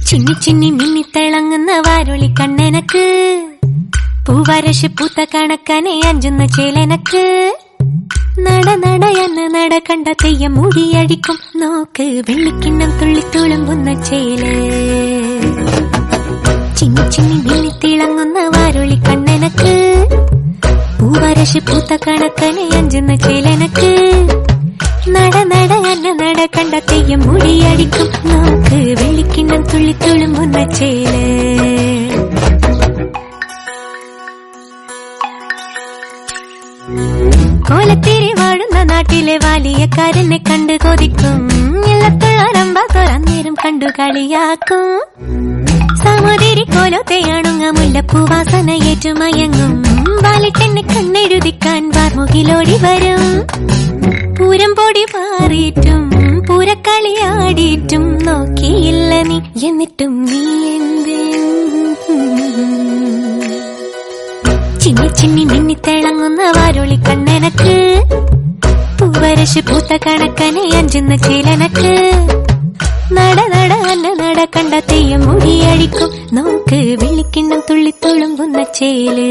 ചിന്നി ചിന്നി മിന്നിത്തിളങ്ങുന്ന വാരൊളി കണ്ണെനക്ക്, പൂവരശ് പൂത്ത കണക്കനെ അഞ്ചുന്ന ചേലനക്ക്. നട നടയെന്ന് നട കണ്ട തെയ്യം മുടിയടിക്കും നോക്ക്, വെള്ളിക്കിണ്ണം തുള്ളിത്തുളുമ്പുന്ന ചേല്. ചിന്നി ചിന്നി മിന്നിത്തിളങ്ങുന്ന വാരൊളി കണ്ണെനക്ക്, പൂവരശ് പൂത്ത കണക്കനെ അഞ്ചുന്ന ചേലനക്ക്. നട നടയെന്ന് നട കണ്ട തെയ്യം മുടിയടിക്കും നോക്ക്, വെള്ളിക്കിണ്ണം തുള്ളിത്തുളുമ്പുന്ന ചേല്. കോലത്തിരി വാഴുന്ന നാട്ടിലെ വാലിയക്കാരനെ കണ്ടു കൊതിക്കും, ഇല്ലത്തുള്ളരമ്പ തുറന്നേരും കണ്ടു കളിയാക്കും. സമുദ്രി കോലത്തെയാണുങ്ങ മുല്ലപ്പൂവാസന ഏറ്റുമയങ്ങും, വാലിട്ടെന്നെ കണ്ണെഴുതിക്കാൻ വാർമുകിലോടി വരും. പൂരം പൊടി പാറിയിട്ടും പൂരക്കളിയാടിയിട്ടും നോക്കിയില്ല നീ, എന്നിട്ടും നീ എന്തേ. ചിന്നി ചിന്നി മിന്നിത്തിളങ്ങുന്ന വാരൊളി കണ്ണെനക്ക്, പൂവരശ് പൂത്ത കണക്കനെ അഞ്ചുന്ന ചേലനക്ക്. നട നട അന്ന നട കണ്ട തെയ്യം മുടിയടിക്കും നോക്ക്, വെള്ളിക്കിണ്ണം തുള്ളിത്തുളുമ്പുന്ന ചേല്.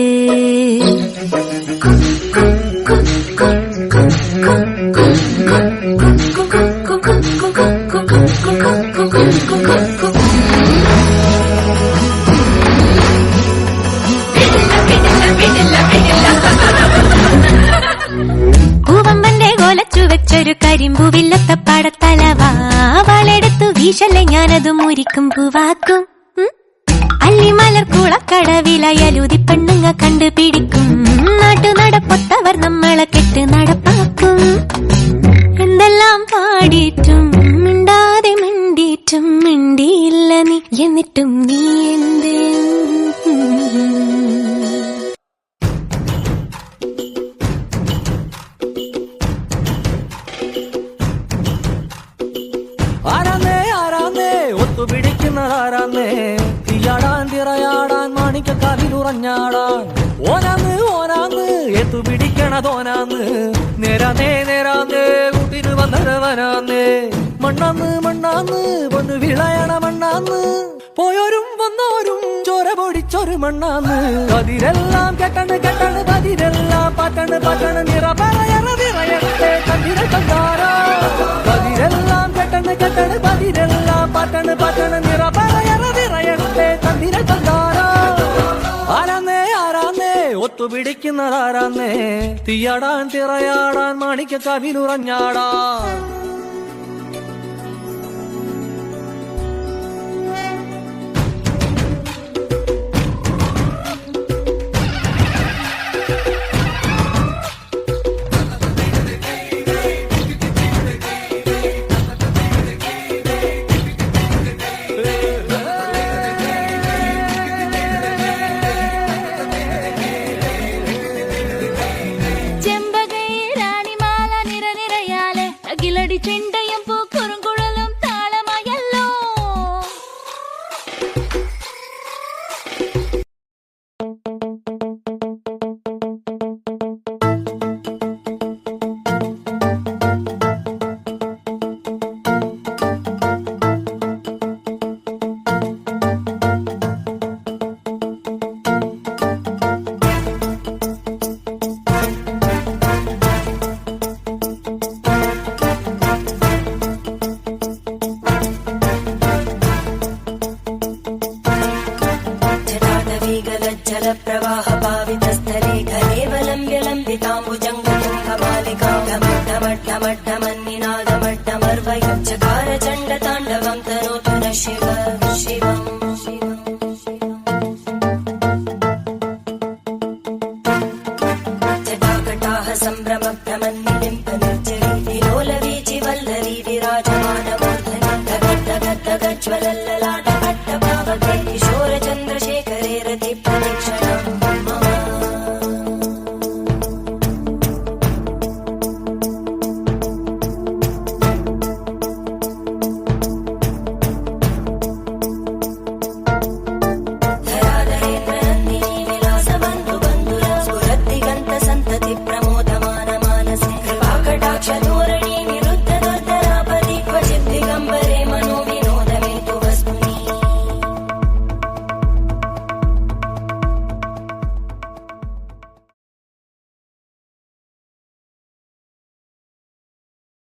പൂവമ്പന്റെ കോലച്ചു വെച്ചൊരു കരിമ്പൂവില്ലത്ത പടത്തലവാ, വളെടുത്തു വീശല്ലേ ഞാനത് മുരിക്കും പൂവാക്കും. അല്ലിമലർ കുളക്കടവിലയലുതി പെണ്ണുങ്ങ കണ്ടുപിടിക്കും, നാട്ടു നടപ്പൊത്തവർ നമ്മളെ കെട്ട് നടപ്പാക്കും. എന്തെല്ലാം പാടിയിട്ടും മിണ്ടാതെ മിണ്ടിയിട്ടും മിണ്ടിയില്ല നീ, എന്നിട്ടും നീ എന്തേ. ആരാന്നേ ആരാന്നേ ഒത്തുപിടിക്കുന്നതാരാന്നേ, തീയാടാൻ തിറയാടാൻ മാണിക്കക്കാതിലുറഞ്ഞാടാൻ. ഓനാന്ന് ഓനാന്ന് എത്തുപിടിക്കണതോനാന്ന്, നേരാന്നേ നേരാന്നേ കൂട്ടിന് വന്നവനാന്നേ. മണ്ണാന്ന് മണ്ണാന്ന് പൊന്നു വിളയണ മണ്ണാന്ന്, പോയോരും വന്നോരും ചോര പൊടിച്ചൊരു മണ്ണാന്ന്. കതിരെല്ലാം കെട്ടണ് കെട്ടണ് പതിരെല്ലാം പറ്റണ് പറ്റണ്, നിറ പറയണ നിറയട്ടെ കണ്ടിര കണ്ടാരാ. കതിരെല്ലാം കെട്ടണ് കെട്ടണ് പതിരെല്ലാം പറ്റണ് പറ്റണ്, നിറ പറയണ നിറയട്ടെ കണ്ടിര കണ്ടാരാ. ആരാന്നേ ആരാന്നേ ഒത്തുപിടിക്കുന്നതാരാന്നേ, തീയാടാൻ തിറയാടാൻ മാണിക്കക്കാവിലുറഞ്ഞാടാൻ. ചെണ്ടയും പൂക്കുറുങ്കുഴലും താളമായല്ലോ. प्रवाह पावितस्थले घनेवलम्ब्य लम्बिताम्बुजङ्गमन्निनादमट्टमर्वयुच्चकार चण्डताण्डवं तनोतु न शिव शिवम्. जटाकटाः सम्भ्रमभ्रमन्